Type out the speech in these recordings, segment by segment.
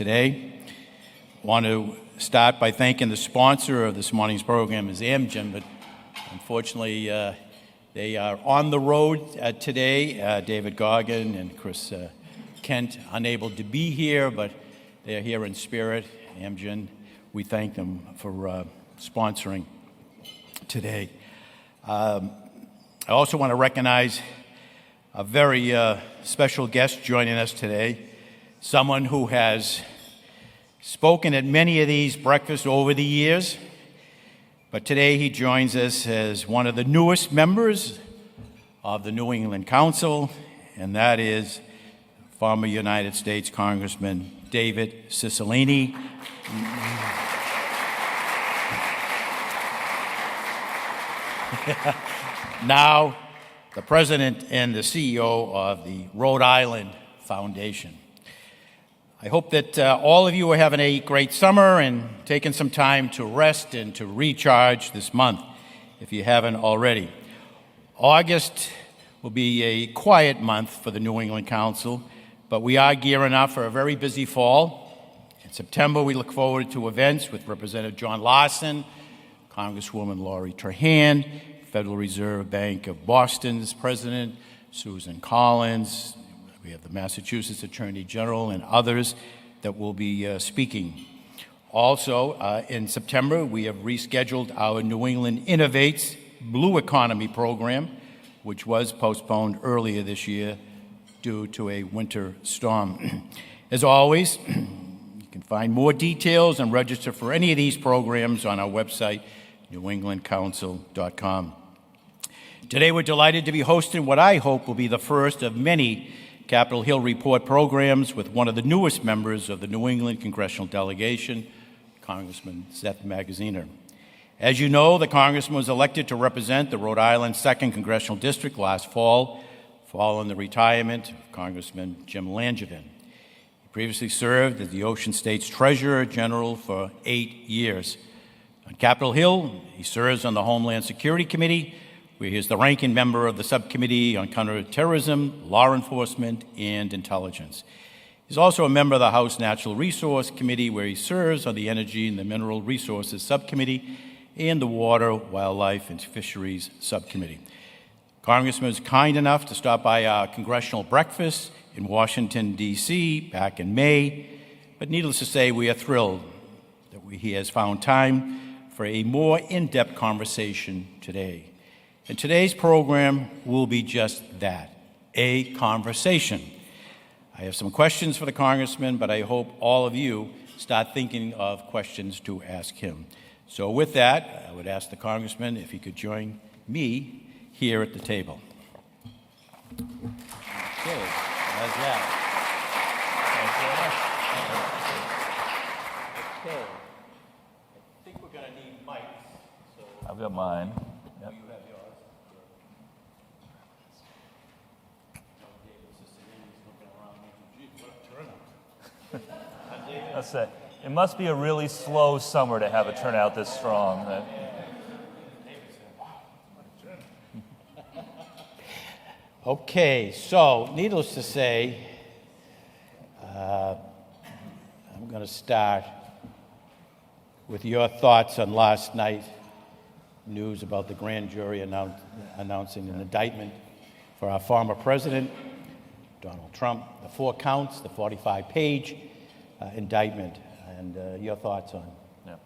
today. I want to start by thanking the sponsor of this morning's program is Amgen, but unfortunately they are on the road today. David Goggin and Chris Kent unable to be here, but they're here in spirit. Amgen, we thank them for sponsoring today. I also want to recognize a very special guest joining us today, someone who has spoken at many of these breakfasts over the years, but today he joins us as one of the newest members of the New England Council, and that is former United States Congressman David Cicilline. Now, the president and the CEO of the Rhode Island Foundation. I hope that all of you are having a great summer and taking some time to rest and to recharge this month, if you haven't already. August will be a quiet month for the New England Council, but we are gearing up for a very busy fall. In September, we look forward to events with Representative John Larson, Congresswoman Lori Trahan, Federal Reserve Bank of Boston's president, Susan Collins. We have the Massachusetts Attorney General and others that will be speaking. Also, in September, we have rescheduled our New England Innovates Blue Economy program, which was postponed earlier this year due to a winter storm. As always, you can find more details and register for any of these programs on our website, newenglandcouncil.com. Today, we're delighted to be hosting what I hope will be the first of many Capitol Hill Report programs with one of the newest members of the New England Congressional Delegation, Congressman Seth Magaziner. As you know, the Congressman was elected to represent the Rhode Island 2nd Congressional District last fall, following the retirement of Congressman Jim Langevin. He previously served as the Ocean State's Treasurer General for 8 years. On Capitol Hill, he serves on the Homeland Security Committee, where he is the ranking member of the Subcommittee on Counterterrorism, Law Enforcement, and Intelligence. He's also a member of the House Natural Resource Committee, where he serves on the Energy and the Mineral Resources Subcommittee and the Water, Wildlife, and Fisheries Subcommittee. Congressman was kind enough to stop by our congressional breakfast in Washington, D.C. back in May, but needless to say, we are thrilled that he has found time for a more in-depth conversation today. And today's program will be just that, a conversation. I have some questions for the Congressman, but I hope all of you start thinking of questions to ask him. So with that, I would ask the Congressman if he could join me here at the table. Okay, how's that? Okay, I think we're going to need mics. So I've got mine. Yep. You have yours. That's it. It must be a really slow summer to have a turnout this strong. Okay, so needless to say, I'm going to start with your thoughts on last night news about the grand jury announcing an indictment for our former president, Donald Trump, the 4 counts, the 45-page indictment, and your thoughts on. Yeah.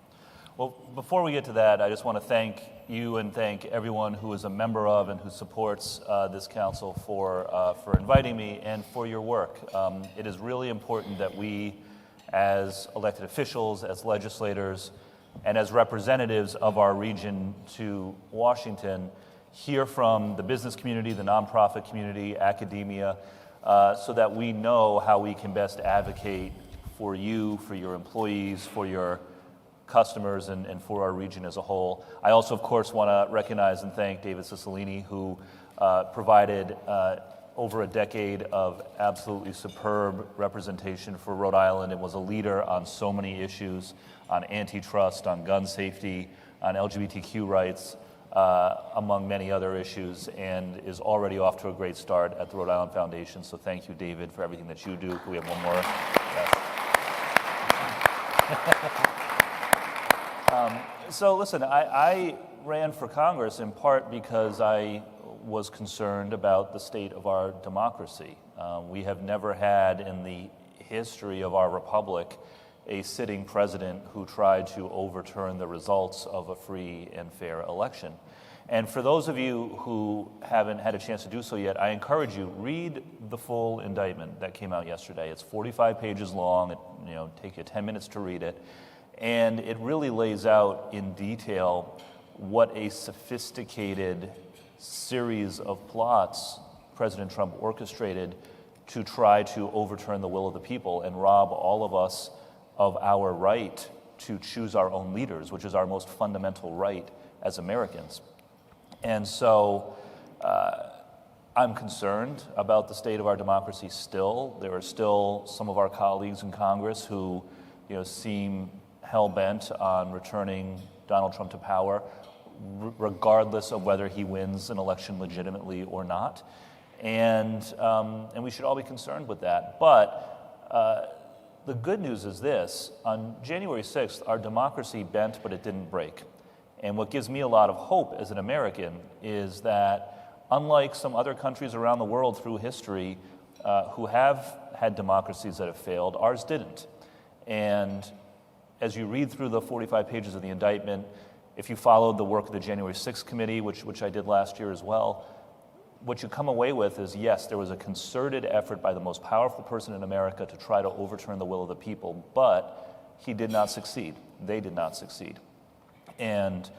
Well, before we get to that, I just want to thank you and thank everyone who is a member of and who supports this council for inviting me and for your work. It is really important that we, as elected officials, as legislators, and as representatives of our region to Washington, hear from the business community, the nonprofit community, academia, so that we know how we can best advocate for you, for your employees, for your customers, and for our region as a whole. I also, of course, want to recognize and thank David Cicilline, who provided over a decade of absolutely superb representation for Rhode Island and was a leader on so many issues, on antitrust, on gun safety, on LGBTQ rights, among many other issues, and is already off to a great start at the Rhode Island Foundation. So thank you, David, for everything that you do. Can we have one more? Yes. So listen, I ran for Congress in part because I was concerned about the state of our democracy. We have never had in the history of our republic a sitting president who tried to overturn the results of a free and fair election. And for those of you who haven't had a chance to do so yet, I encourage you, read the full indictment that came out yesterday. It's 45 pages long. It take you 10 minutes to read it. And it really lays out in detail what a sophisticated series of plots President Trump orchestrated to try to overturn the will of the people and rob all of us of our right to choose our own leaders, which is our most fundamental right as Americans. And so I'm concerned about the state of our democracy still. There are still some of our colleagues in Congress who seem hell-bent on returning Donald Trump to power, regardless of whether he wins an election legitimately or not. And we should all be concerned with that. But the good news is this. On January 6th, our democracy bent, but it didn't break. And what gives me a lot of hope as an American is that unlike some other countries around the world through history who have had democracies that have failed, ours didn't. And as you read through the 45 pages of the indictment, if you followed the work of the January 6th committee, which I did last year as well, what you come away with is, yes, there was a concerted effort by the most powerful person in America to try to overturn the will of the people, but he did not succeed. They did not succeed. And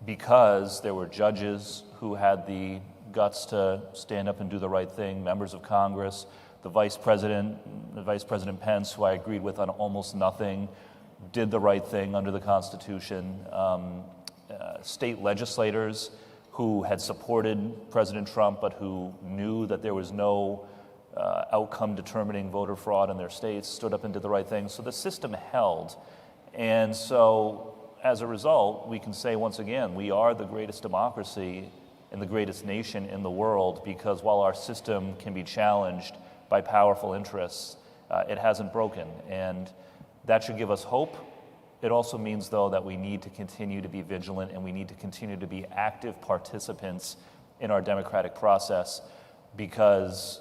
because there were judges who had the guts to stand up and do the right thing, members of Congress, the Vice President Pence, who I agreed with on almost nothing, did the right thing under the Constitution, state legislators who had supported President Trump but who knew that there was no outcome determining voter fraud in their states stood up and did the right thing. So the system held. And so as a result, we can say once again, we are the greatest democracy and the greatest nation in the world because while our system can be challenged by powerful interests, it hasn't broken. And that should give us hope. It also means, though, that we need to continue to be vigilant and we need to continue to be active participants in our democratic process because,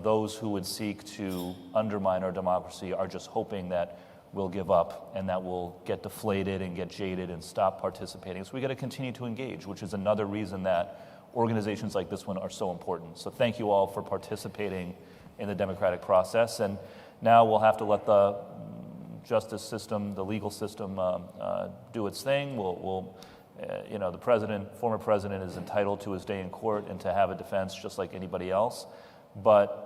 those who would seek to undermine our democracy are just hoping that we'll give up and that we'll get deflated and get jaded and stop participating. So we got to continue to engage, which is another reason that organizations like this one are so important. So thank you all for participating in the democratic process. And now we'll have to let the justice system, the legal system, do its thing. The former president is entitled to his day in court and to have a defense just like anybody else. But,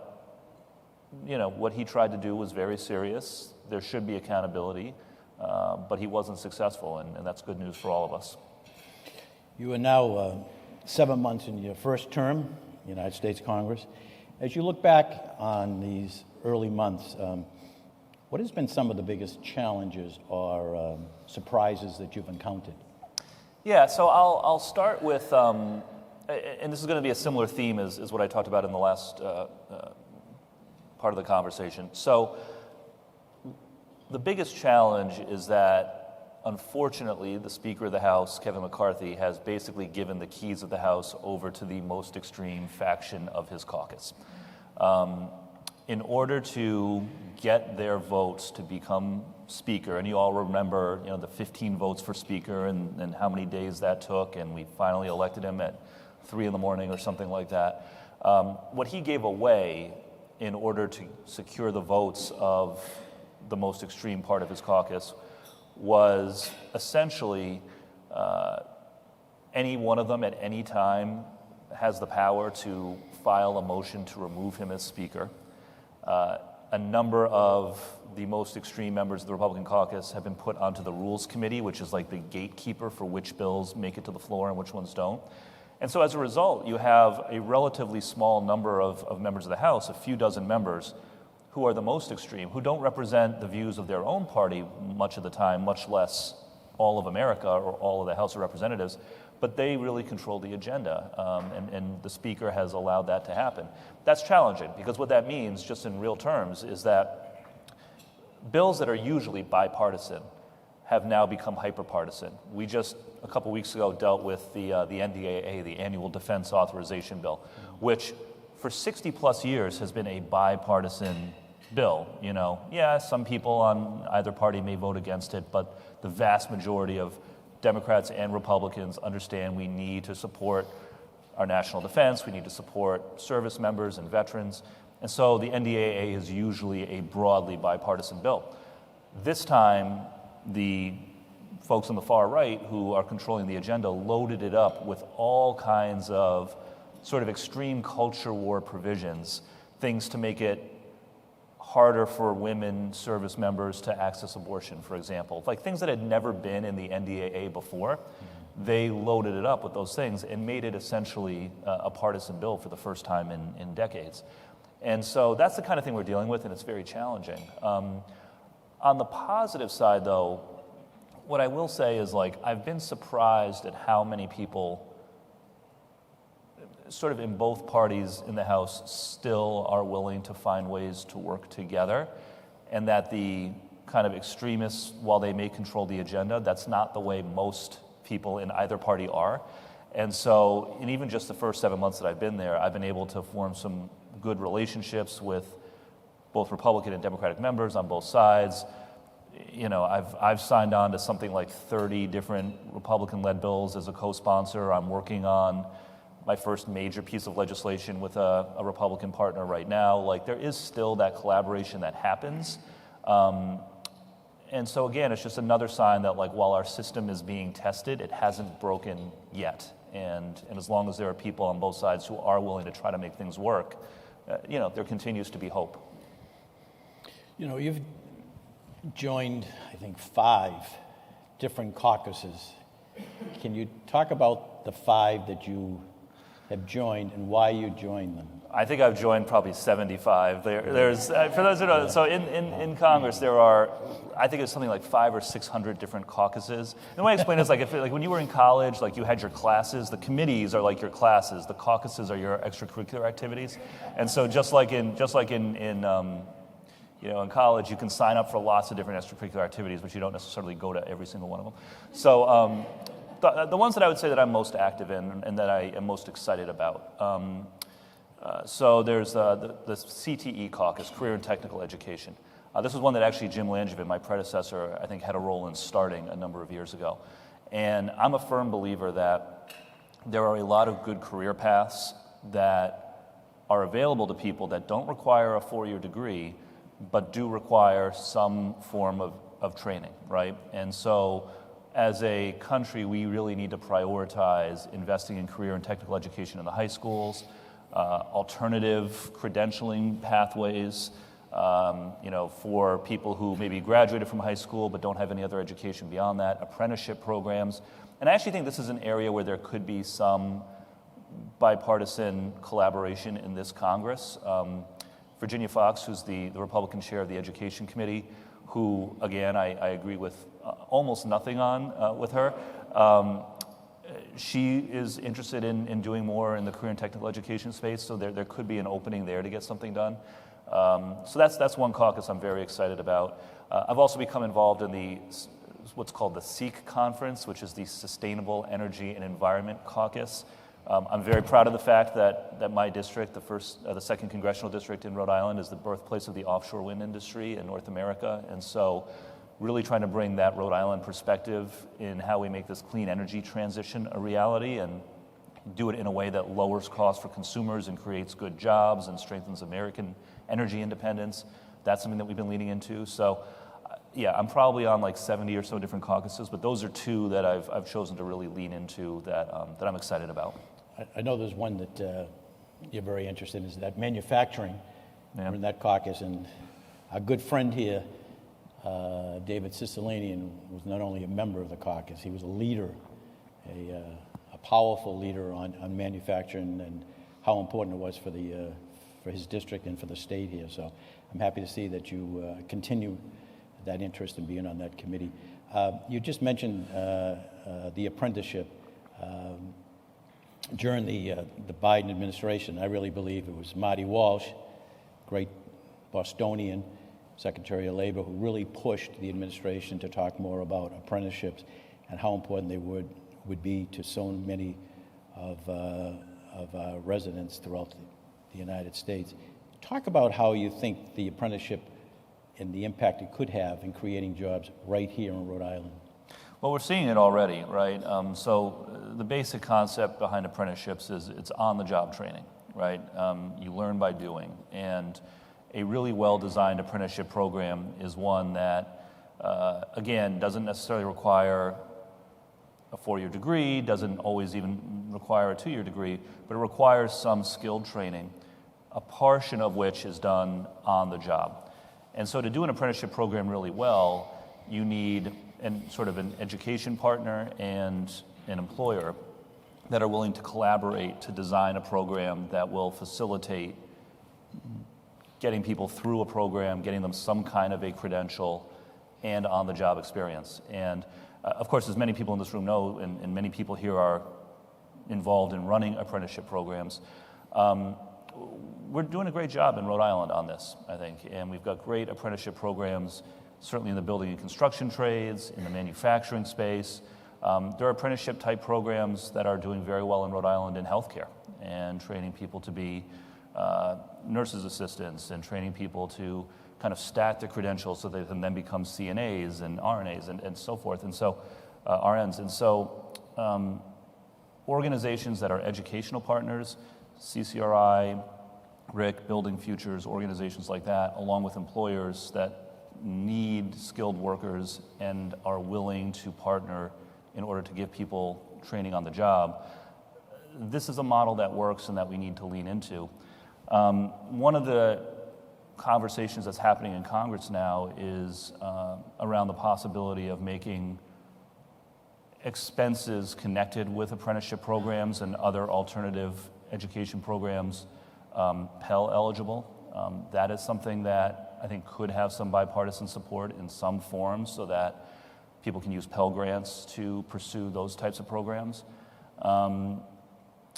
what he tried to do was very serious. There should be accountability, but he wasn't successful, and that's good news for all of us. You are now 7 months in your first term in the United States Congress. As you look back on these early months, what has been some of the biggest challenges or surprises that you've encountered? Yeah, so I'll start with, and this is going to be a similar theme as what I talked about in the last part of the conversation. So the biggest challenge is that, unfortunately, the Speaker of the House, Kevin McCarthy, has basically given the keys of the House over to the most extreme faction of his caucus. In order to get their votes to become Speaker, and you all remember, the 15 votes for Speaker and how many days that took, and we finally elected him at 3 a.m. or something like that. What he gave away in order to secure the votes of the most extreme part of his caucus was essentially any one of them at any time has the power to file a motion to remove him as Speaker. A number of the most extreme members of the Republican caucus have been put onto the Rules Committee, which is like the gatekeeper for which bills make it to the floor and which ones don't. And so as a result, you have a relatively small number of members of the House, a few dozen members, who are the most extreme, who don't represent the views of their own party much of the time, much less all of America or all of the House of Representatives, but they really control the agenda, and the Speaker has allowed that to happen. That's challenging, because what that means, just in real terms, is that bills that are usually bipartisan have now become hyperpartisan. We just, a couple weeks ago, dealt with the NDAA, the Annual Defense Authorization Bill, which for 60 plus years has been a bipartisan bill. You know, yeah, some people on either party may vote against it, but the vast majority of Democrats and Republicans understand we need to support our national defense, we need to support service members and veterans, and so the NDAA is usually a broadly bipartisan bill. This time, the folks on the far right who are controlling the agenda loaded it up with all kinds of sort of extreme culture war provisions, things to make it harder for women service members to access abortion, for example. Like things that had never been in the NDAA before, they loaded it up with those things and made it essentially a partisan bill for the first time in decades. And so that's the kind of thing we're dealing with, and it's very challenging. On the positive side, though, what I will say is, like, I've been surprised at how many people sort of in both parties in the House still are willing to find ways to work together, and that the kind of extremists, while they may control the agenda, that's not the way most people in either party are. And so, in even just the first 7 months that I've been there, I've been able to form some good relationships with both Republican and Democratic members on both sides. You know, I've signed on to something like 30 different Republican-led bills as a co-sponsor. I'm working on my first major piece of legislation with a Republican partner right now. Like, there is still that collaboration that happens. And so again, it's just another sign that, like, while our system is being tested, it hasn't broken yet. And as long as there are people on both sides who are willing to try to make things work, you know, there continues to be hope. You know, you've joined, I think, 5 different caucuses. Can you talk about the 5 that you have joined and why you joined them? I think I've joined probably 75. There's for those who don't know, so in Congress there are, I think it's something like 500 or 600 different caucuses. And the way I explain it is like when you were in college, like you had your classes, the committees are like your classes, the caucuses are your extracurricular activities. And so just like in you know, in college, you can sign up for lots of different extracurricular activities, but you don't necessarily go to every single one of them. So the ones that I would say that I'm most active in and that I am most excited about. So there's the CTE caucus, Career and Technical Education. This is one that actually Jim Langevin, my predecessor, I think had a role in starting a number of years ago. And I'm a firm believer that there are a lot of good career paths that are available to people that don't require a 4-year degree, but do require some form of training, right? And so as a country, we really need to prioritize investing in career and technical education in the high schools, alternative credentialing pathways, you know, for people who maybe graduated from high school but don't have any other education beyond that, apprenticeship programs. And I actually think this is an area where there could be some bipartisan collaboration in this Congress. Virginia Foxx, who's the Republican chair of the Education Committee, who, again, I agree with almost nothing on with her. She is interested in doing more in the career and technical education space, so there could be an opening there to get something done. So that's one caucus I'm very excited about. I've also become involved in what's called the SEEK conference, which is the Sustainable Energy and Environment Caucus. I'm very proud of the fact that my district, the second congressional district in Rhode Island, is the birthplace of the offshore wind industry in North America, and so really trying to bring that Rhode Island perspective in how we make this clean energy transition a reality and do it in a way that lowers costs for consumers and creates good jobs and strengthens American energy independence. That's something that we've been leaning into. So, yeah, I'm probably on like 70 or so different caucuses, but those are 2 that I've chosen to really lean into that I'm excited about. I know there's one that you're very interested in, is that manufacturing. Yeah. We're in that caucus, and a good friend here, David Cicilline, was not only a member of the caucus, he was a leader, a powerful leader on manufacturing and how important it was for his district and for the state here. So I'm happy to see that you continue that interest in being on that committee. You just mentioned the apprenticeship. During the Biden administration, I really believe it was Marty Walsh, great Bostonian, Secretary of Labor, who really pushed the administration to talk more about apprenticeships and how important they would be to so many of our residents throughout the United States. Talk about how you think the apprenticeship and the impact it could have in creating jobs right here in Rhode Island. Well, we're seeing it already, right? So the basic concept behind apprenticeships is it's on-the-job training, right? You learn by doing, and a really well-designed apprenticeship program is one that, again, doesn't necessarily require a 4-year degree, doesn't always even require a 2-year degree, but it requires some skilled training, a portion of which is done on the job. And so to do an apprenticeship program really well, you need sort of an education partner and an employer that are willing to collaborate to design a program that will facilitate getting people through a program, getting them some kind of a credential and on-the-job experience. And of course, as many people in this room know, and many people here are involved in running apprenticeship programs, we're doing a great job in Rhode Island on this, I think. And we've got great apprenticeship programs, certainly in the building and construction trades, in the manufacturing space. There are apprenticeship-type programs that are doing very well in Rhode Island in healthcare and training people to be nurses' assistants and training people to kind of stack their credentials so they can then become CNAs and RNAs and so forth, and so RNs. And so organizations that are educational partners, CCRI, RIC, Building Futures, organizations like that, along with employers that need skilled workers and are willing to partner in order to give people training on the job. This is a model that works and that we need to lean into. One of the conversations that's happening in Congress now is around the possibility of making expenses connected with apprenticeship programs and other alternative education programs Pell eligible. That is something that I think could have some bipartisan support in some form so that people can use Pell Grants to pursue those types of programs. And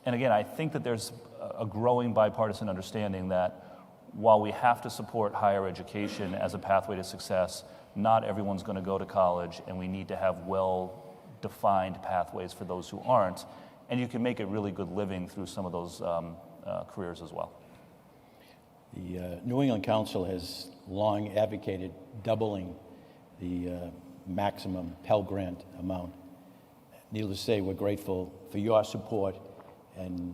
again, I think that there's a growing bipartisan understanding that while we have to support higher education as a pathway to success, not everyone's going to go to college, and we need to have well-defined pathways for those who aren't. And you can make a really good living through some of those careers as well. The New England Council has long advocated doubling the maximum Pell Grant amount. Needless to say, we're grateful for your support and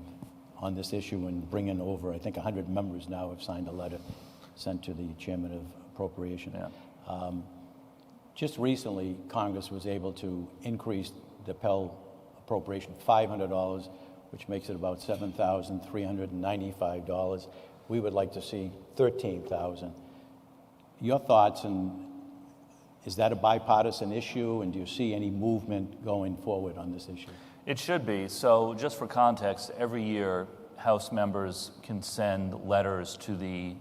on this issue and bringing over, I think 100 members now have signed a letter sent to the Chairman of Appropriation. Yeah. Just recently, Congress was able to increase the Pell appropriation $500, which makes it about $7,395. We would like to see $13,000. Your thoughts, and is that a bipartisan issue, and do you see any movement going forward on this issue? It should be. So just for context, every year House members can send letters to the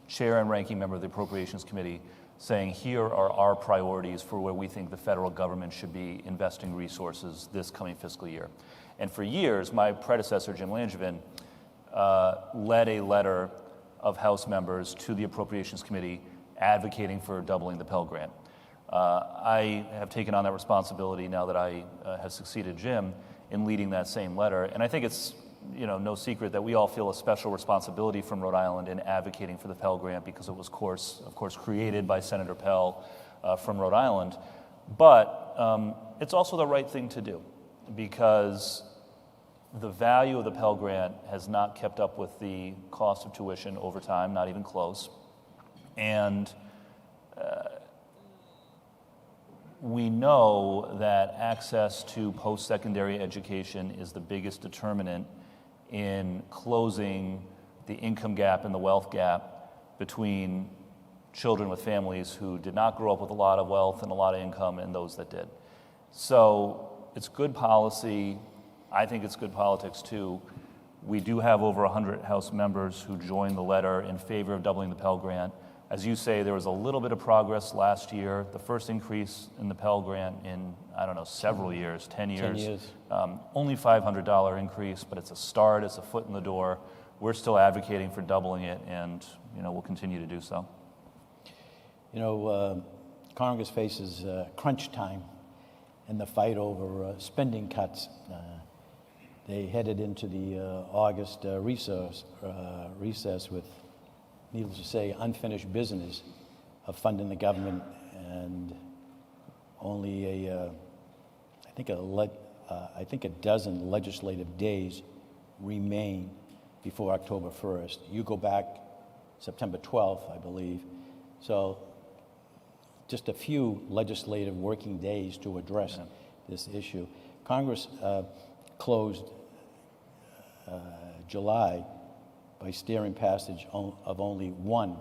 chair and ranking member of the Appropriations Committee saying, here are our priorities for where we think the federal government should be investing resources this coming fiscal year. And for years, my predecessor, Jim Langevin, led a letter of House members to the Appropriations Committee advocating for doubling the Pell Grant. I have taken on that responsibility now that I have succeeded Jim in leading that same letter. And I think it's no secret that we all feel a special responsibility from Rhode Island in advocating for the Pell Grant because it was, of course, created by Senator Pell from Rhode Island. But it's also the right thing to do because the value of the Pell Grant has not kept up with the cost of tuition over time, not even close. And we know that access to post-secondary education is the biggest determinant in closing the income gap and the wealth gap between children with families who did not grow up with a lot of wealth and a lot of income and those that did. So it's good policy. I think it's good politics, too. We do have over 100 House members who joined the letter in favor of doubling the Pell Grant. As you say, there was a little bit of progress last year. The first increase in the Pell Grant in, several years, 10 years. 10 years. Only $500 increase, but it's a start, it's a foot in the door. We're still advocating for doubling it, and we'll continue to do so. Congress faces crunch time in the fight over spending cuts. They headed into the August recess with, needless to say, unfinished business of funding the government, and only I think a dozen legislative days remain before October 1st. You go back September 12th, I believe. So just a few legislative working days to address this issue. Congress closed July by steering passage of only one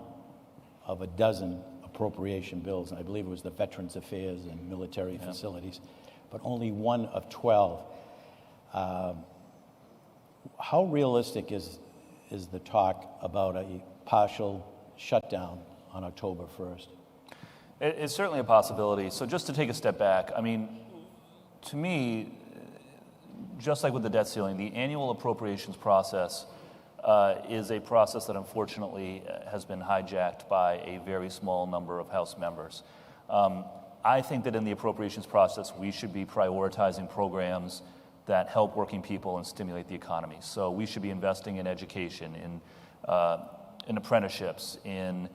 of a dozen appropriation bills. And I believe it was the Veterans Affairs and Military Facilities, but only one of 12. How realistic is the talk about a partial shutdown on October 1st? It's certainly a possibility. So just to take a step back, I mean, to me, just like with the debt ceiling, the annual appropriations process is a process that unfortunately has been hijacked by a very small number of House members. I think that in the appropriations process, we should be prioritizing programs that help working people and stimulate the economy. So we should be investing in education, in apprenticeships, in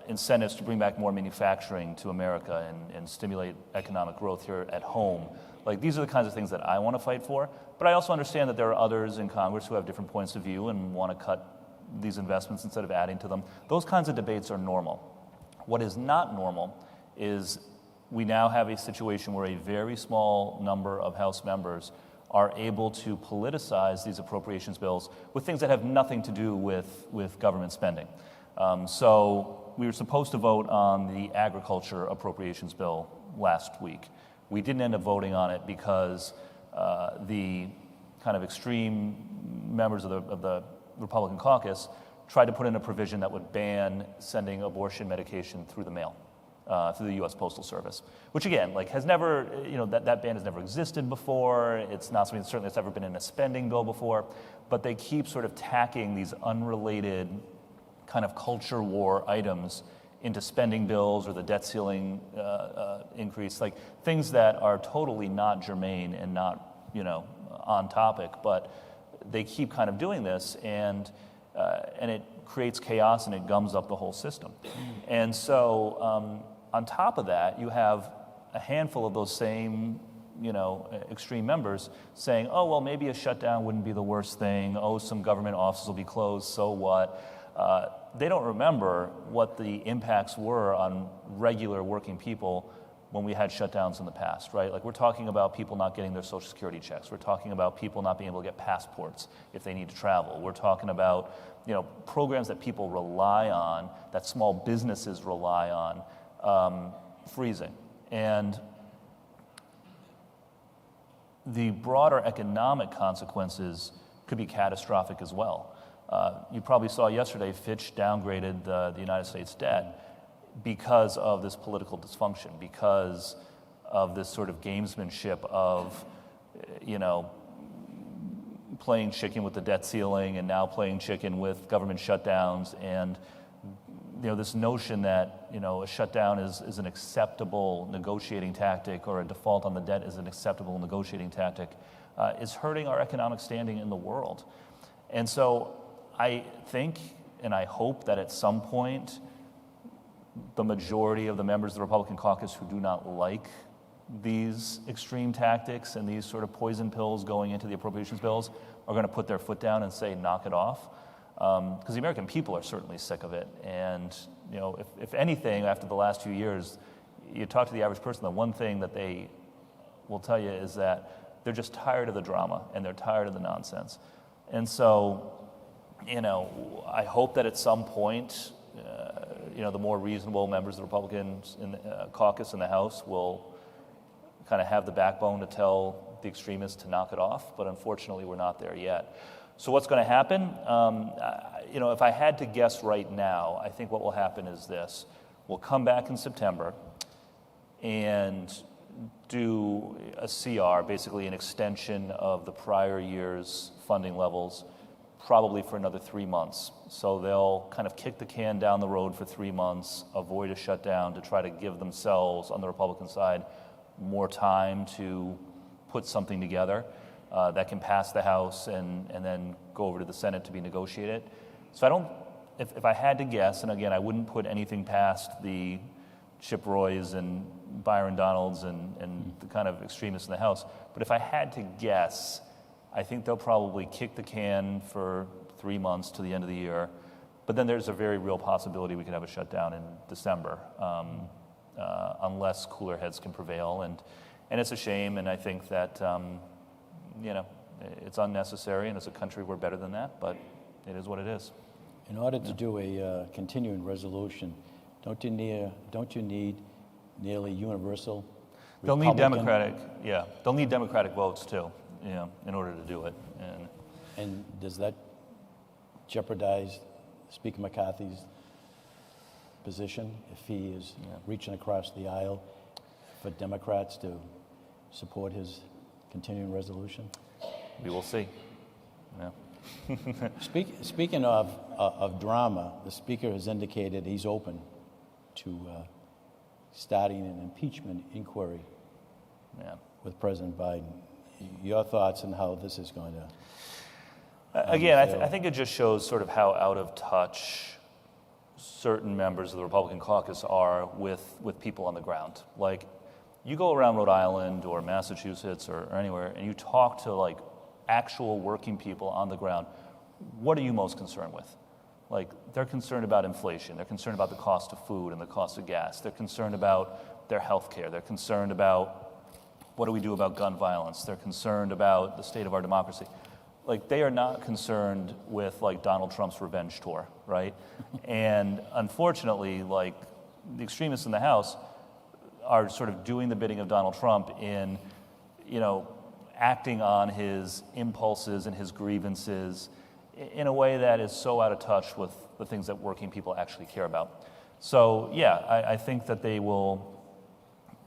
incentives to bring back more manufacturing to America and stimulate economic growth here at home. Like, these are the kinds of things that I want to fight for, but I also understand that there are others in Congress who have different points of view and want to cut these investments instead of adding to them. Those kinds of debates are normal. What is not normal is we now have a situation where a very small number of House members are able to politicize these appropriations bills with things that have nothing to do with government spending. So we were supposed to vote on the agriculture appropriations bill last week. We didn't end up voting on it because the kind of extreme members of the Republican caucus tried to put in a provision that would ban sending abortion medication through the mail, through the U.S. Postal Service, which again, like, has never, that ban has never existed before. It's not something certainly that's ever been in a spending bill before, but they keep sort of tacking these unrelated kind of culture war items into spending bills or the debt ceiling increase, like things that are totally not germane and not, on topic, but they keep kind of doing this, and it creates chaos and it gums up the whole system. And so on top of that, you have a handful of those same, extreme members saying, oh, well, maybe a shutdown wouldn't be the worst thing. Oh, some government offices will be closed, so what? They don't remember what the impacts were on regular working people when we had shutdowns in the past, right? Like, we're talking about people not getting their Social Security checks. We're talking about people not being able to get passports if they need to travel. We're talking about, programs that people rely on, that small businesses rely on, freezing. And the broader economic consequences could be catastrophic as well. You probably saw yesterday Fitch downgraded the United States debt because of this political dysfunction, because of this sort of gamesmanship of, playing chicken with the debt ceiling and now playing chicken with government shutdowns, and this notion that a shutdown is an acceptable negotiating tactic, or a default on the debt is an acceptable negotiating tactic, is hurting our economic standing in the world. And so I think and I hope that at some point the majority of the members of the Republican caucus who do not like these extreme tactics and these sort of poison pills going into the appropriations bills are going to put their foot down and say, knock it off. Because the American people are certainly sick of it. And, if anything, after the last few years, you talk to the average person, the one thing that they will tell you is that they're just tired of the drama and they're tired of the nonsense. And so, I hope that at some point, the more reasonable members of the Republicans in the caucus in the House will kind of have the backbone to tell the extremists to knock it off, but unfortunately we're not there yet. So what's going to happen? If I had to guess right now, I think what will happen is this. We'll come back in September and do a CR, basically an extension of the prior year's funding levels probably for another 3 months. So they'll kind of kick the can down the road for 3 months, avoid a shutdown to try to give themselves, on the Republican side, more time to put something together that can pass the House and then go over to the Senate to be negotiated. So if I had to guess, and again, I wouldn't put anything past the Chip Roys and Byron Donalds and the kind of extremists in the House, but if I had to guess, I think they'll probably kick the can for 3 months to the end of the year, but then there's a very real possibility we could have a shutdown in December, unless cooler heads can prevail, and it's a shame, and I think that it's unnecessary, and as a country we're better than that, but it is what it is. In order to do a continuing resolution, don't you need nearly universal They'll need Republican- They'll need Democratic votes too, in order to do it. And does that jeopardize Speaker McCarthy's position if he is reaching across the aisle for Democrats to support his continuing resolution? We will see. Yeah. Speaking of drama, the Speaker has indicated he's open to starting an impeachment inquiry with President Biden. Your thoughts on how this is going to... Again, I think it just shows sort of how out of touch certain members of the Republican caucus are with people on the ground. Like, you go around Rhode Island or Massachusetts or anywhere, and you talk to, like, actual working people on the ground. What are you most concerned with? Like, they're concerned about inflation. They're concerned about the cost of food and the cost of gas. They're concerned about their health care. They're concerned about what do we do about gun violence. They're concerned about the state of our democracy. Like, they are not concerned with, like, Donald Trump's revenge tour, right? And unfortunately, like, the extremists in the House are sort of doing the bidding of Donald Trump in, acting on his impulses and his grievances in a way that is so out of touch with the things that working people actually care about. So, I think that they will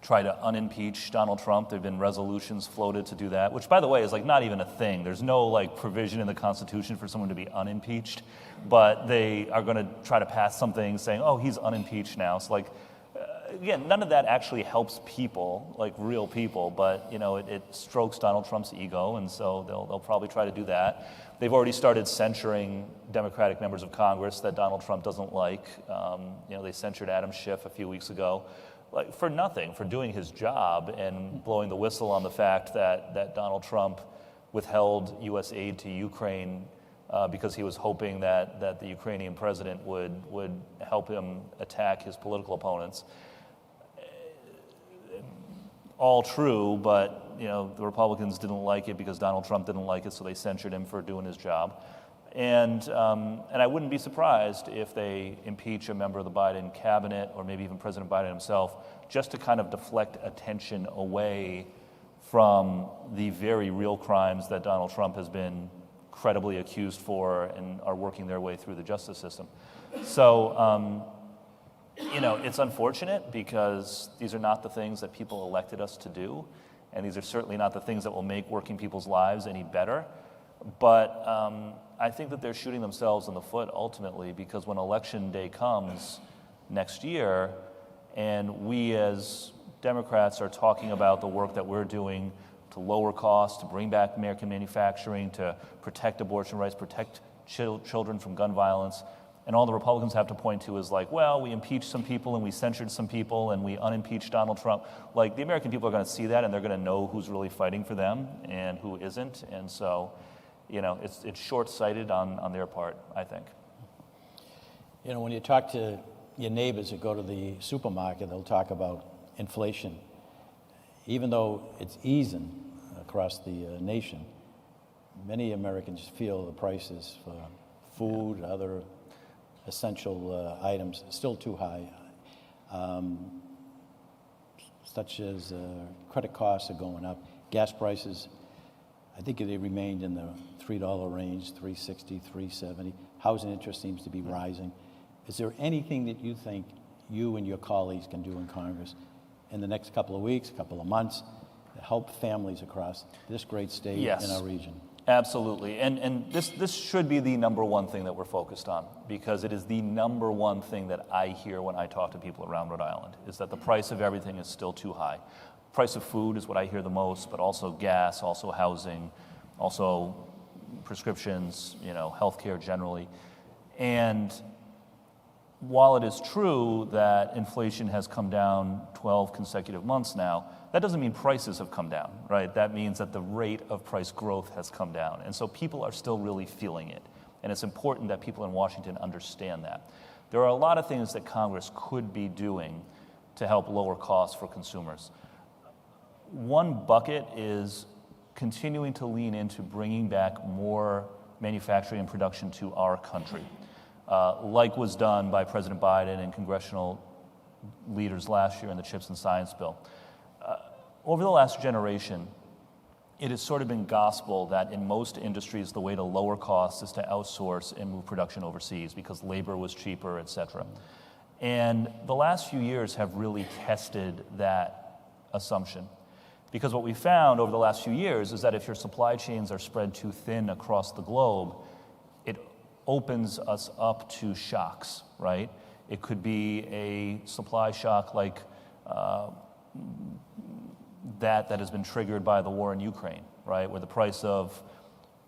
try to unimpeach Donald Trump. There have been resolutions floated to do that, which, by the way, is like not even a thing. There's no like provision in the Constitution for someone to be unimpeached, but they are going to try to pass something saying, oh, he's unimpeached now. So like, again, none of that actually helps people, like real people, but it strokes Donald Trump's ego, and so they'll probably try to do that. They've already started censuring Democratic members of Congress that Donald Trump doesn't like. They censured Adam Schiff a few weeks ago, like for nothing, for doing his job and blowing the whistle on the fact that Donald Trump withheld U.S. aid to Ukraine because he was hoping that the Ukrainian president would help him attack his political opponents. All true, but the Republicans didn't like it because Donald Trump didn't like it, so they censured him for doing his job. And I wouldn't be surprised if they impeach a member of the Biden cabinet or maybe even President Biden himself, just to kind of deflect attention away from the very real crimes that Donald Trump has been credibly accused for and are working their way through the justice system. So, it's unfortunate because these are not the things that people elected us to do, and these are certainly not the things that will make working people's lives any better. But I think that they're shooting themselves in the foot ultimately, because when Election Day comes next year, and we as Democrats are talking about the work that we're doing to lower costs, to bring back American manufacturing, to protect abortion rights, protect children from gun violence, and all the Republicans have to point to is like, well, we impeached some people and we censured some people and we unimpeached Donald Trump. Like, the American people are going to see that and they're going to know who's really fighting for them and who isn't. And so, it's short-sighted on their part, I think. When you talk to your neighbors that go to the supermarket, they'll talk about inflation. Even though it's easing across the nation, many Americans feel the prices for food and other essential items are still too high, such as credit costs are going up. Gas prices, I think they remained in the $3 range, $3.60, $3.70. Housing interest seems to be rising. Is there anything that you think you and your colleagues can do in Congress in the next couple of weeks, couple of months, to help families across this great state in our region? Absolutely. And this should be the number one thing that we're focused on, because it is the number one thing that I hear when I talk to people around Rhode Island, is that the price of everything is still too high. Price of food is what I hear the most, but also gas, also housing, also prescriptions, healthcare generally. And while it is true that inflation has come down 12 consecutive months now, that doesn't mean prices have come down, right? That means that the rate of price growth has come down. And so people are still really feeling it. And it's important that people in Washington understand that. There are a lot of things that Congress could be doing to help lower costs for consumers. One bucket is continuing to lean into bringing back more manufacturing and production to our country, like was done by President Biden and congressional leaders last year in the CHIPS and Science Bill. Over the last generation, it has sort of been gospel that in most industries, the way to lower costs is to outsource and move production overseas because labor was cheaper, et cetera. And the last few years have really tested that assumption. Because what we found over the last few years is that if your supply chains are spread too thin across the globe, it opens us up to shocks, right? It could be a supply shock like that has been triggered by the war in Ukraine, right? Where the price of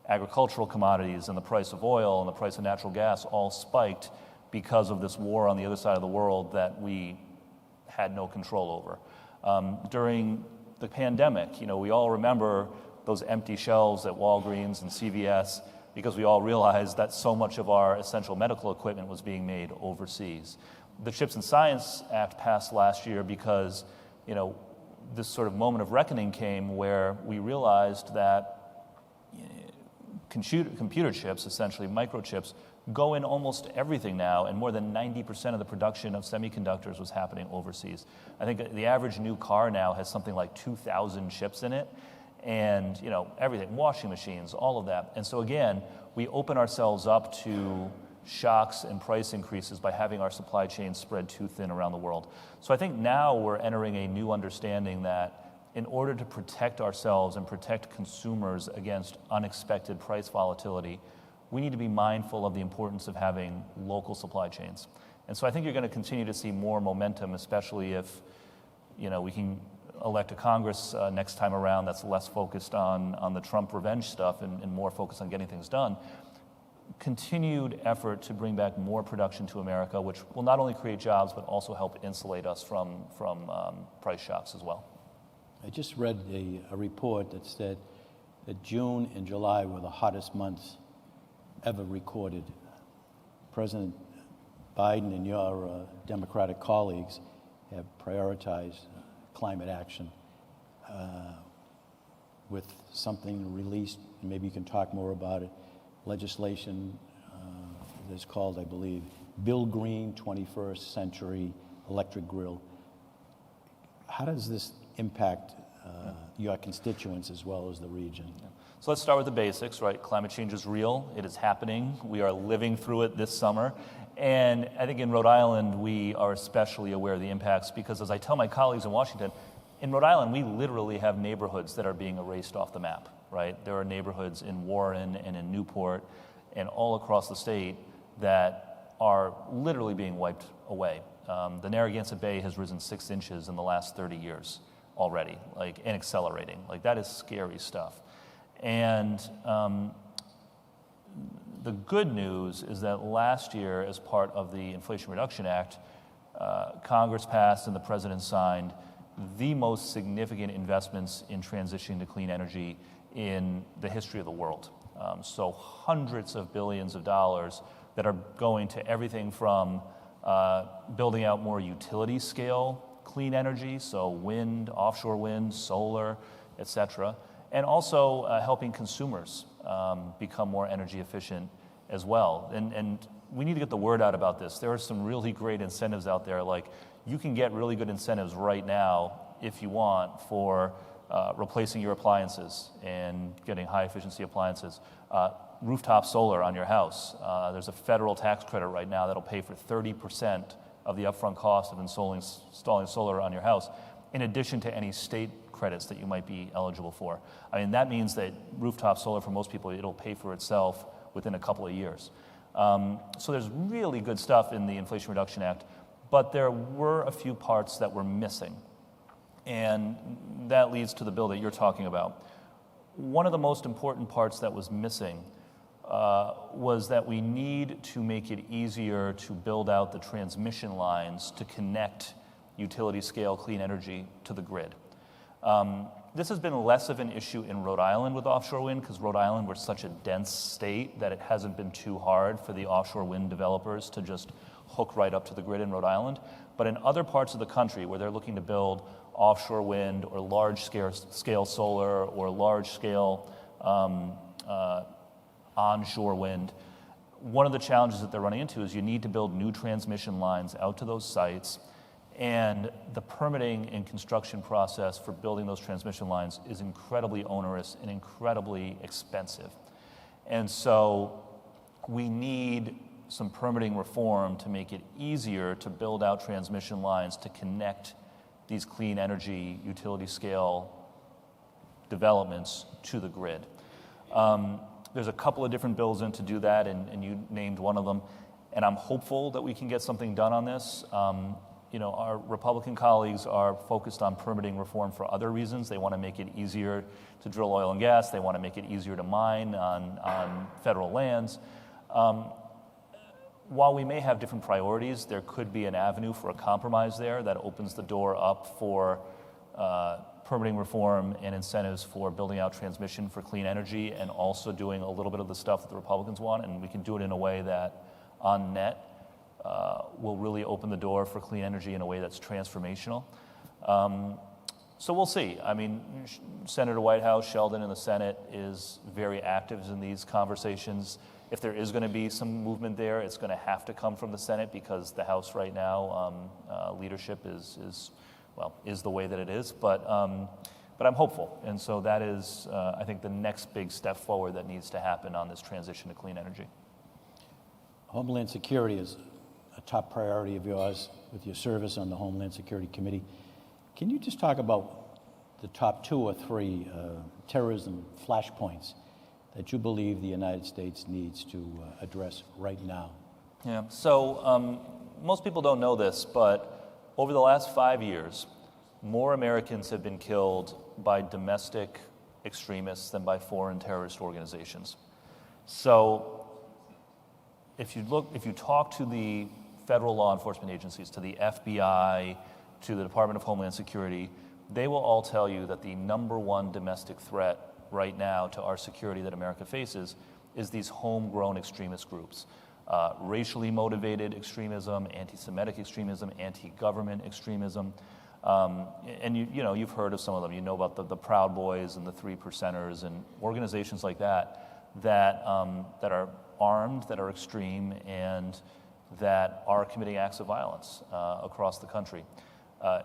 agricultural commodities and the price of oil and the price of natural gas all spiked because of this war on the other side of the world that we had no control over. During the pandemic, we all remember those empty shelves at Walgreens and CVS because we all realized that so much of our essential medical equipment was being made overseas. The CHIPS and Science Act passed last year because, this sort of moment of reckoning came where we realized that computer chips, essentially microchips, go in almost everything now, and more than 90% of the production of semiconductors was happening overseas. I think the average new car now has something like 2,000 chips in it, and everything, washing machines, all of that. And so again, we open ourselves up to shocks and price increases by having our supply chain spread too thin around the world. So I think now we're entering a new understanding that in order to protect ourselves and protect consumers against unexpected price volatility, we need to be mindful of the importance of having local supply chains. And so I think you're going to continue to see more momentum, especially if we can elect a Congress next time around that's less focused on the Trump revenge stuff and more focused on getting things done. Continued effort to bring back more production to America, which will not only create jobs, but also help insulate us from price shocks as well. I just read a report that said that June and July were the hottest months ever recorded. President Biden and your Democratic colleagues have prioritized climate action with something released, and maybe you can talk more about it, legislation that's called, I believe, Bill Green 21st Century Electric Grill. How does this impact your constituents as well as the region? So let's start with the basics, right? Climate change is real. It is happening. We are living through it this summer. And I think in Rhode Island, we are especially aware of the impacts because, as I tell my colleagues in Washington, in Rhode Island, we literally have neighborhoods that are being erased off the map, right? There are neighborhoods in Warren and in Newport and all across the state that are literally being wiped away. The Narragansett Bay has risen 6 inches in the last 30 years already, and accelerating. That is scary stuff. And the good news is that last year, as part of the Inflation Reduction Act, Congress passed and the President signed the most significant investments in transitioning to clean energy in the history of the world. So hundreds of billions of dollars that are going to everything from building out more utility scale clean energy, so wind, offshore wind, solar, et cetera, and also helping consumers become more energy efficient as well. And we need to get the word out about this. There are some really great incentives out there. You can get really good incentives right now if you want for replacing your appliances and getting high efficiency appliances. Rooftop solar on your house. There's a federal tax credit right now that'll pay for 30% of the upfront cost of installing solar on your house. in addition to any state credits that you might be eligible for. I mean, that means that rooftop solar, for most people, it'll pay for itself within a couple of years. So there's really good stuff in the Inflation Reduction Act, but there were a few parts that were missing. And that leads to the bill that you're talking about. One of the most important parts that was missing was that we need to make it easier to build out the transmission lines to connect utility-scale clean energy to the grid. This has been less of an issue in Rhode Island with offshore wind, because Rhode Island, we're such a dense state that it hasn't been too hard for the offshore wind developers to just hook right up to the grid in Rhode Island. But in other parts of the country where they're looking to build offshore wind or large-scale solar or large-scale onshore wind, one of the challenges that they're running into is you need to build new transmission lines out to those sites, and the permitting and construction process for building those transmission lines is incredibly onerous and incredibly expensive. And so we need some permitting reform to make it easier to build out transmission lines to connect these clean energy utility scale developments to the grid. There's a couple of different bills in to do that, and you named one of them, and I'm hopeful that we can get something done on this. Our Republican colleagues are focused on permitting reform for other reasons. They want to make it easier to drill oil and gas. They want to make it easier to mine on federal lands. While we may have different priorities, there could be an avenue for a compromise there that opens the door up for permitting reform and incentives for building out transmission for clean energy, and also doing a little bit of the stuff that the Republicans want, and we can do it in a way that on net will really open the door for clean energy in a way that's transformational. So we'll see. I mean, Senator Whitehouse, Sheldon in the Senate is very active in these conversations. If there is going to be some movement there, it's going to have to come from the Senate, because the House right now, leadership is the way that it is. But I'm hopeful, and so that is, I think, the next big step forward that needs to happen on this transition to clean energy. Homeland Security is a top priority of yours with your service on the Homeland Security Committee. Can you just talk about the top 2 or 3 terrorism flashpoints that you believe the United States needs to address right now? Yeah, so most people don't know this, but over the last 5 years, more Americans have been killed by domestic extremists than by foreign terrorist organizations. So if you talk to the federal law enforcement agencies, to the FBI, to the Department of Homeland Security, they will all tell you that the number one domestic threat right now to our security that America faces is these homegrown extremist groups. Racially motivated extremism, anti-Semitic extremism, anti-government extremism. And you've heard of some of them. You know about the Proud Boys and the 3 Percenters and organizations like that are armed, that are extreme, and that are committing acts of violence across the country.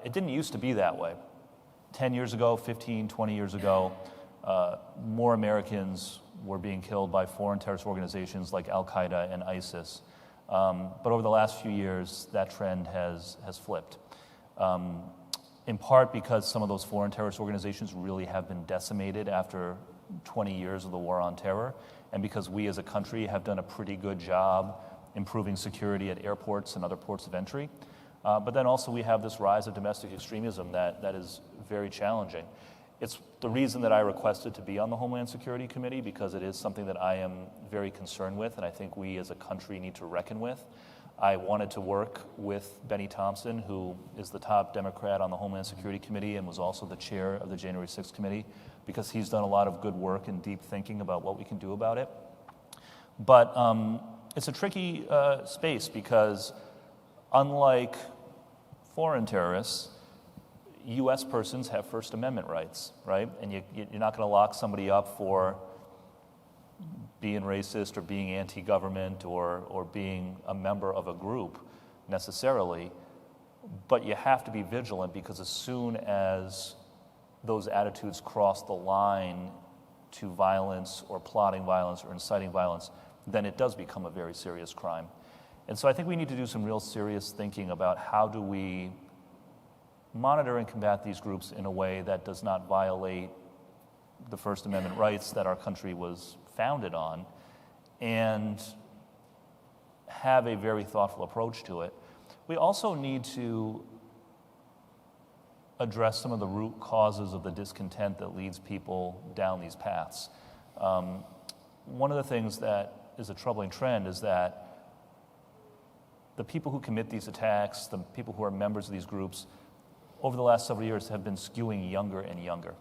It didn't used to be that way. 10 years ago, 15, 20 years ago, more Americans were being killed by foreign terrorist organizations like Al-Qaeda and ISIS. But over the last few years, that trend has flipped. In part because some of those foreign terrorist organizations really have been decimated after 20 years of the war on terror, and because we as a country have done a pretty good job improving security at airports and other ports of entry. But then also we have this rise of domestic extremism that is very challenging. It's the reason that I requested to be on the Homeland Security Committee, because it is something that I am very concerned with, and I think we as a country need to reckon with. I wanted to work with Benny Thompson, who is the top Democrat on the Homeland Security Committee and was also the chair of the January 6th Committee, because he's done a lot of good work and deep thinking about what we can do about it. But it's a tricky space, because unlike foreign terrorists, U.S. persons have First Amendment rights, right? And you're not going to lock somebody up for being racist or being anti-government or being a member of a group necessarily, but you have to be vigilant, because as soon as those attitudes cross the line to violence or plotting violence or inciting violence, then it does become a very serious crime. And so I think we need to do some real serious thinking about how do we monitor and combat these groups in a way that does not violate the First Amendment rights that our country was founded on, and have a very thoughtful approach to it. We also need to address some of the root causes of the discontent that leads people down these paths. One of the things that is a troubling trend is that the people who commit these attacks, the people who are members of these groups, over the last several years have been skewing younger and younger.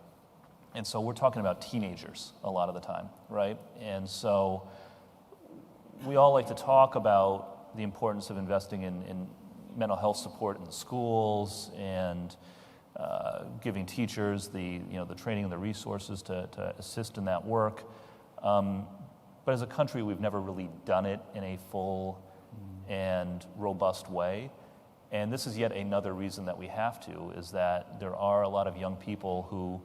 And so we're talking about teenagers a lot of the time, right? And so we all like to talk about the importance of investing in mental health support in the schools and giving teachers the training and the resources to assist in that work. But as a country, we've never really done it in a full and robust way. And this is yet another reason that we have to, is that there are a lot of young people who,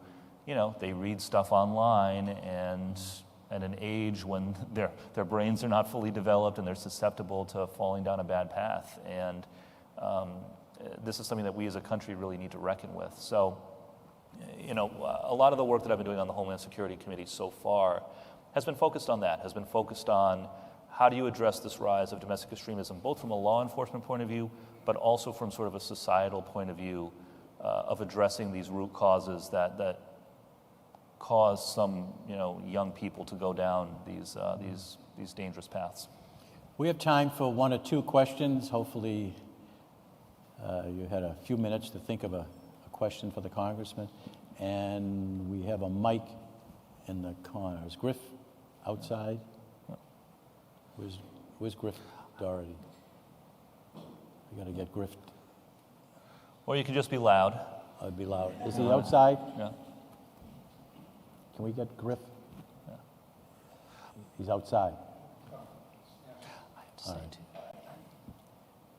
they read stuff online, and at an age when their brains are not fully developed and they're susceptible to falling down a bad path. And this is something that we as a country really need to reckon with. So, a lot of the work that I've been doing on the Homeland Security Committee so far has been focused on that, has been focused on how do you address this rise of domestic extremism, both from a law enforcement point of view, but also from sort of a societal point of view of addressing these root causes that cause some young people to go down these dangerous paths. We have time for one or two questions. Hopefully you had a few minutes to think of a question for the congressman. And we have a mic in the corner. Is Griff outside? Where's Griff Doherty? We got to get Griff. Or you can just be loud. I'd be loud. Is he outside? Yeah. Can we get Griff? Yeah. He's outside. I have to say too.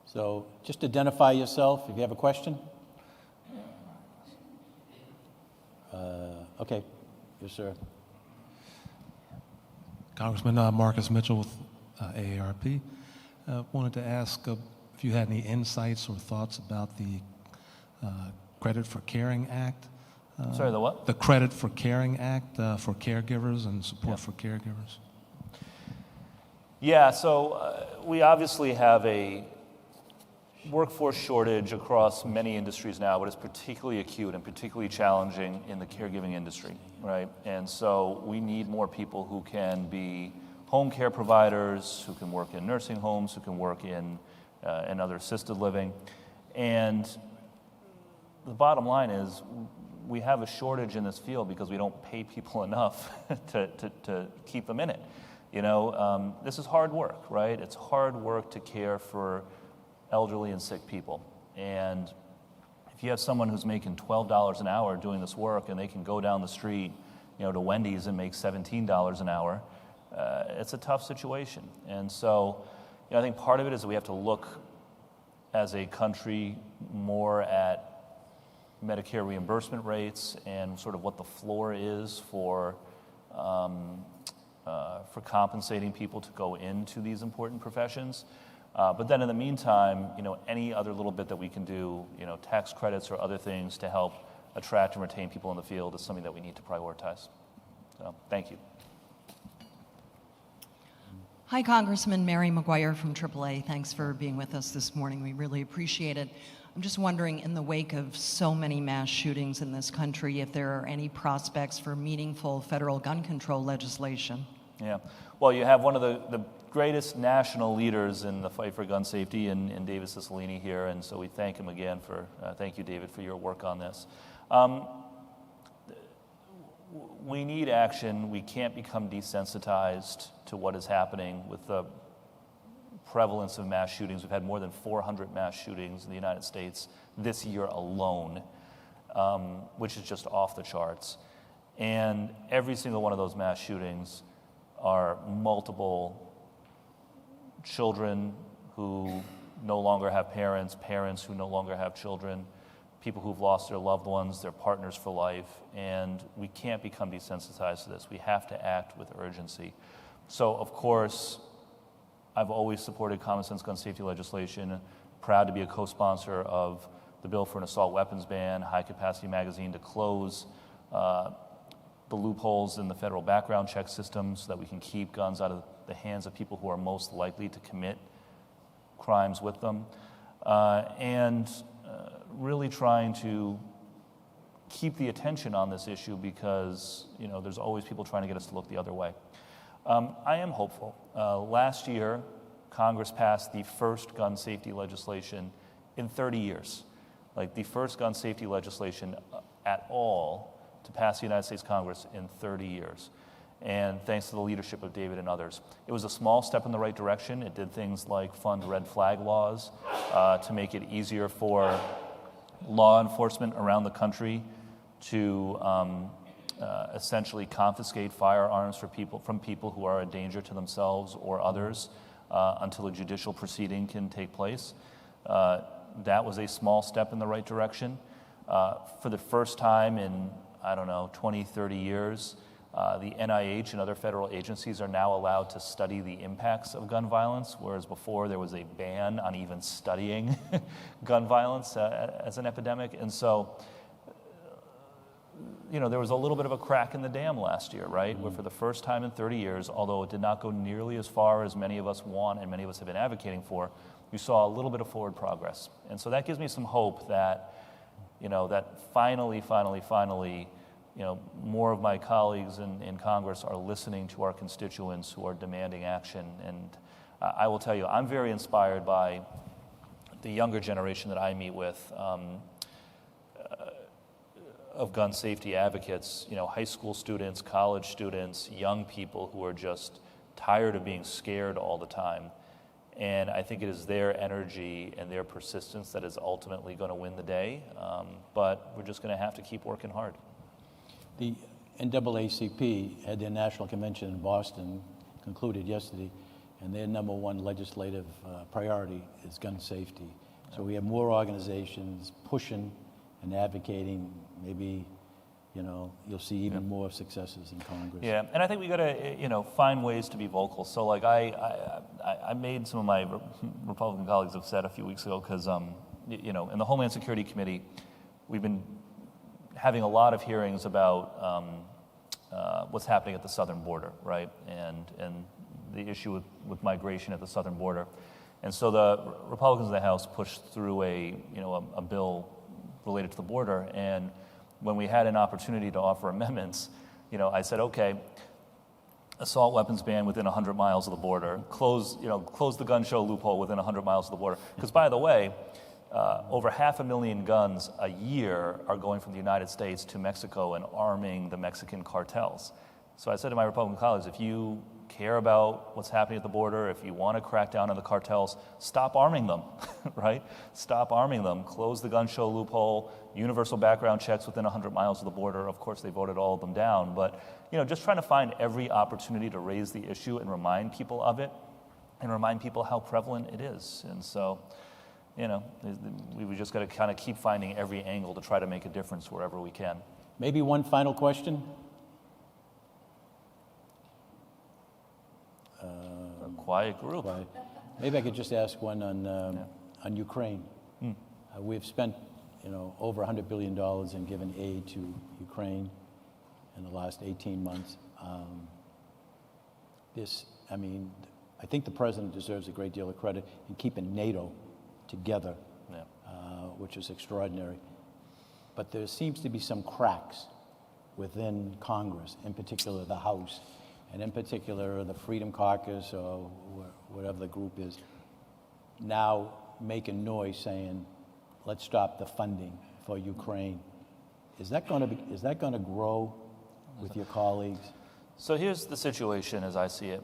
So just identify yourself if you have a question. Okay. Yes, sir. Congressman Marcus Mitchell with AARP. Wanted to ask if you had any insights or thoughts about the Credit for Caring Act. Sorry, the what? The Credit for Caring Act for caregivers and support for caregivers. Yeah, so we obviously have a workforce shortage across many industries now, but it's particularly acute and particularly challenging in the caregiving industry, right? And so we need more people who can be home care providers, who can work in nursing homes, who can work in other assisted living. And the bottom line is we have a shortage in this field because we don't pay people enough to keep them in it. This is hard work, right? It's hard work to care for elderly and sick people. And if you have someone who's making $12 an hour doing this work and they can go down the street, to Wendy's and make $17 an hour, it's a tough situation. And so, I think part of it is that we have to look as a country more at Medicare reimbursement rates and sort of what the floor is for compensating people to go into these important professions. But then in the meantime, any other little bit that we can do, tax credits or other things to help attract and retain people in the field is something that we need to prioritize. So, thank you. Hi, Congressman. Mary McGuire from AAA. Thanks for being with us this morning. We really appreciate it. I'm just wondering, in the wake of so many mass shootings in this country, if there are any prospects for meaningful federal gun control legislation. Yeah. Well, you have one of the greatest national leaders in the fight for gun safety in David Cicilline here, and so we thank him again thank you, David, for your work on this. We need action. We can't become desensitized to what is happening with the prevalence of mass shootings. We've had more than 400 mass shootings in the United States this year alone, which is just off the charts. And every single one of those mass shootings are multiple children who no longer have parents, parents who no longer have children, people who've lost their loved ones, their partners for life, and we can't become desensitized to this. We have to act with urgency. So, of course, I've always supported common sense gun safety legislation, proud to be a co-sponsor of the bill for an assault weapons ban, high-capacity magazine to close the loopholes in the federal background check system so that we can keep guns out of the hands of people who are most likely to commit crimes with them, and really trying to keep the attention on this issue because, there's always people trying to get us to look the other way. I am hopeful. Last year, Congress passed the first gun safety legislation in 30 years, like the first gun safety legislation at all to pass the United States Congress in 30 years. And thanks to the leadership of David and others. It was a small step in the right direction. It did things like fund red flag laws to make it easier for law enforcement around the country to essentially confiscate firearms from people who are a danger to themselves or others until a judicial proceeding can take place. That was a small step in the right direction. For the first time in, 20, 30 years, the NIH and other federal agencies are now allowed to study the impacts of gun violence, whereas before there was a ban on even studying gun violence as an epidemic. And so, there was a little bit of a crack in the dam last year, right? Where for the first time in 30 years, although it did not go nearly as far as many of us want and many of us have been advocating for, you saw a little bit of forward progress. And so that gives me some hope that, that finally, more of my colleagues in Congress are listening to our constituents who are demanding action. And I will tell you, I'm very inspired by the younger generation that I meet with of gun safety advocates, high school students, college students, young people who are just tired of being scared all the time. And I think it is their energy and their persistence that is ultimately going to win the day. But we're just going to have to keep working hard. The NAACP had their national convention in Boston, concluded yesterday, and their number one legislative priority is gun safety. So we have more organizations pushing and advocating. Maybe, you'll see even more successes in Congress. Yeah, and I think we got to, find ways to be vocal. So, like, I made some of my Republican colleagues upset a few weeks ago because, in the Homeland Security Committee, we've been having a lot of hearings about what's happening at the southern border, right, and the issue with migration at the southern border. And so the Republicans in the House pushed through a bill related to the border, and when we had an opportunity to offer amendments, I said, okay, assault weapons ban within 100 miles of the border, close the gun show loophole within 100 miles of the border. Because, by the way, over 500,000 guns a year are going from the United States to Mexico and arming the Mexican cartels. So I said to my Republican colleagues, if you care about what's happening at the border, if you want to crack down on the cartels, stop arming them, right? Stop arming them. Close the gun show loophole, universal background checks within 100 miles of the border. Of course, they voted all of them down. But, just trying to find every opportunity to raise the issue and remind people of it and remind people how prevalent it is. And so, we just got to kind of keep finding every angle to try to make a difference wherever we can. Maybe one final question. Quiet group. Quiet. Maybe I could just ask one on Ukraine. We've spent, over $100 billion in given aid to Ukraine in the last 18 months. I think the president deserves a great deal of credit in keeping NATO together, which is extraordinary. But there seems to be some cracks within Congress, in particular the House, and in particular the Freedom Caucus or whatever the group is, now making noise saying, let's stop the funding for Ukraine. Is that going to grow with your colleagues? So here's the situation as I see it.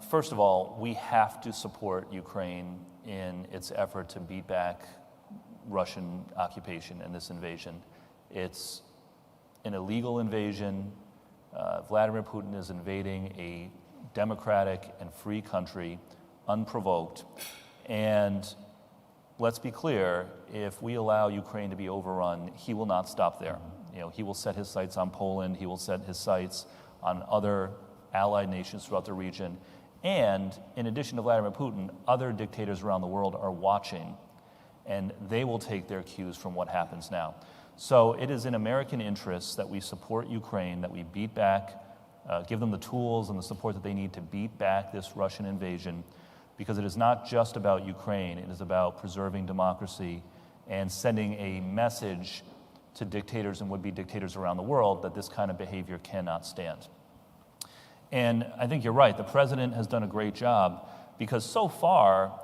First of all, we have to support Ukraine in its effort to beat back Russian occupation and this invasion. It's an illegal invasion. Vladimir Putin is invading a democratic and free country unprovoked. And let's be clear, if we allow Ukraine to be overrun, he will not stop there. He will set his sights on Poland. He will set his sights on other allied nations throughout the region. And in addition to Vladimir Putin, other dictators around the world are watching and they will take their cues from what happens now. So it is in American interests that we support Ukraine, that we beat back, give them the tools and the support that they need to beat back this Russian invasion, because it is not just about Ukraine, it is about preserving democracy and sending a message to dictators and would-be dictators around the world that this kind of behavior cannot stand. And I think you're right, the president has done a great job, because so far,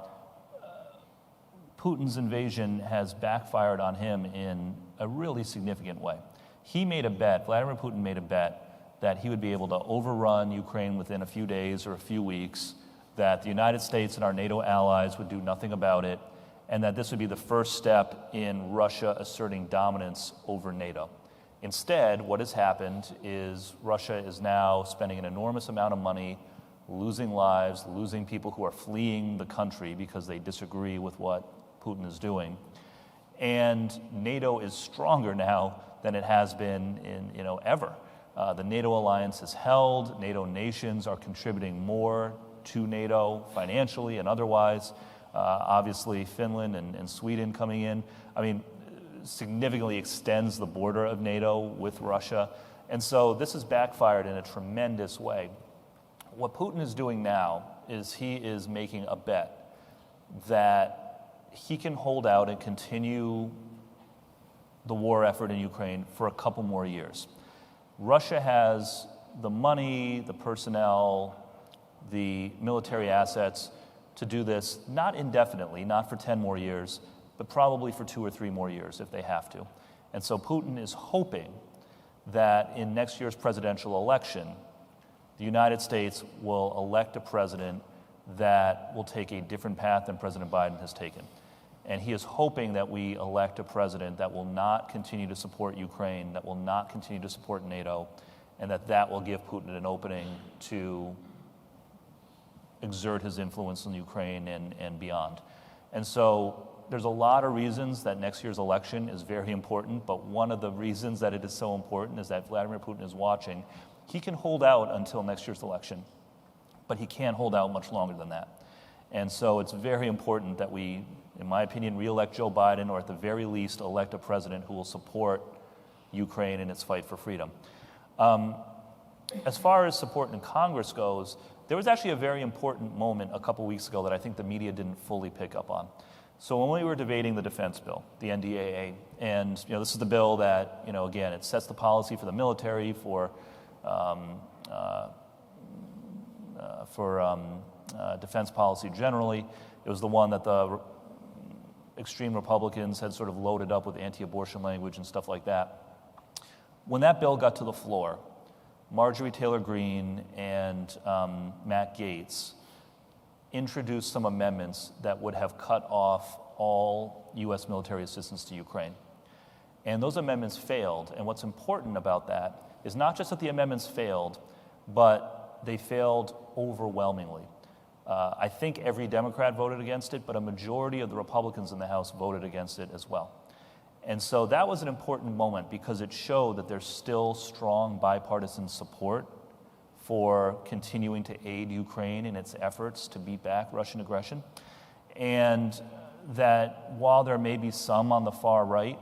Putin's invasion has backfired on him in a really significant way. He made a bet, Vladimir Putin made a bet, that he would be able to overrun Ukraine within a few days or a few weeks, that the United States and our NATO allies would do nothing about it, and that this would be the first step in Russia asserting dominance over NATO. Instead, what has happened is Russia is now spending an enormous amount of money, losing lives, losing people who are fleeing the country because they disagree with what Putin is doing. And NATO is stronger now than it has been in ever. The NATO alliance is held. NATO nations are contributing more to NATO financially and otherwise. Obviously, Finland and Sweden coming in, significantly extends the border of NATO with Russia. And so this has backfired in a tremendous way. What Putin is doing now is he is making a bet that he can hold out and continue the war effort in Ukraine for a couple more years. Russia has the money, the personnel, the military assets to do this, not indefinitely, not for 10 more years, but probably for 2 or 3 more years if they have to. And so Putin is hoping that in next year's presidential election, the United States will elect a president that will take a different path than President Biden has taken. And he is hoping that we elect a president that will not continue to support Ukraine, that will not continue to support NATO, and that will give Putin an opening to exert his influence in Ukraine and beyond. And so there's a lot of reasons that next year's election is very important, but one of the reasons that it is so important is that Vladimir Putin is watching. He can hold out until next year's election, but he can't hold out much longer than that. And so it's very important that we, in my opinion, re-elect Joe Biden, or at the very least elect a president who will support Ukraine in its fight for freedom. As far as support in Congress goes, there was actually a very important moment a couple weeks ago that I think the media didn't fully pick up on. So when we were debating the defense bill, the NDAA, and this is the bill that, again, it sets the policy for the military, for defense policy generally. It was the one that the extreme Republicans had sort of loaded up with anti-abortion language and stuff like that. When that bill got to the floor, Marjorie Taylor Greene and Matt Gaetz introduced some amendments that would have cut off all U.S. military assistance to Ukraine. And those amendments failed. And what's important about that is not just that the amendments failed, but they failed overwhelmingly. I think every Democrat voted against it, but a majority of the Republicans in the House voted against it as well. And so that was an important moment because it showed that there's still strong bipartisan support for continuing to aid Ukraine in its efforts to beat back Russian aggression. And that while there may be some on the far right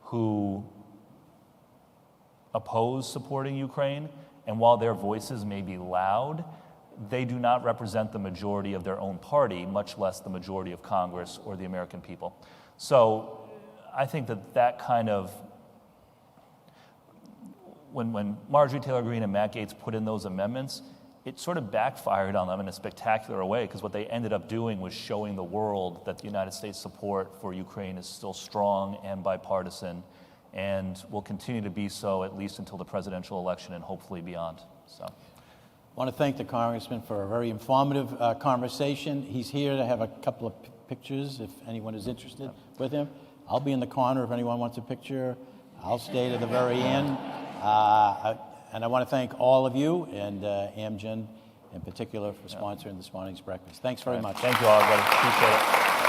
who oppose supporting Ukraine, and while their voices may be loud, they do not represent the majority of their own party, much less the majority of Congress or the American people. So I think that kind of, when Marjorie Taylor Greene and Matt Gaetz put in those amendments, it sort of backfired on them in a spectacular way, because what they ended up doing was showing the world that the United States support for Ukraine is still strong and bipartisan, and will continue to be so at least until the presidential election and hopefully beyond. So, I want to thank the Congressman for a very informative conversation. He's here to have a couple of pictures if anyone is interested with him. I'll be in the corner if anyone wants a picture. I'll stay to the very end. And I want to thank all of you and Amgen in particular for sponsoring this morning's breakfast. Thanks very much. Thank you all, everybody. Appreciate it.